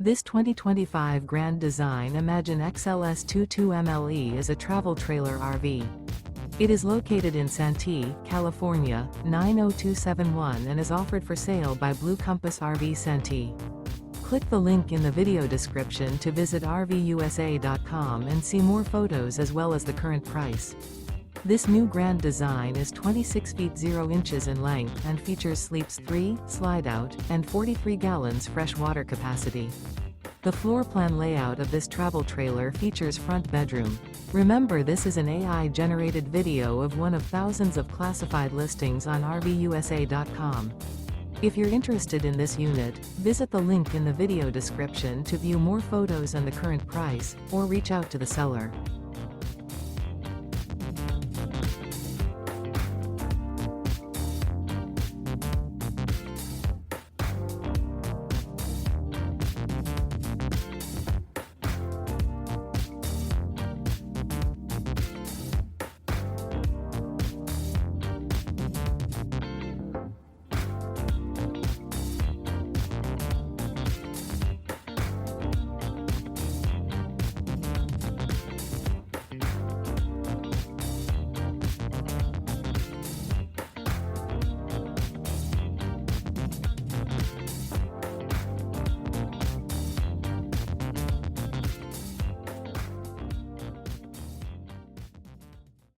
This 2025 Grand Design Imagine XLS 22MLE is a travel trailer RV. It is located in Santee, California, 90271 and is offered for sale by Blue Compass RV Santee. Click the link in the video description to visit RVUSA.com and see more photos as well as the current price. This new Grand Design is 26 feet 0 inches in length and features sleeps 3, slide-out, and 43 gallons fresh water capacity. The floor plan layout of this travel trailer features front bedroom. Remember, this is an AI-generated video of one of thousands of classified listings on RVUSA.com. If you're interested in this unit, visit the link in the video description to view more photos and the current price, or reach out to the seller.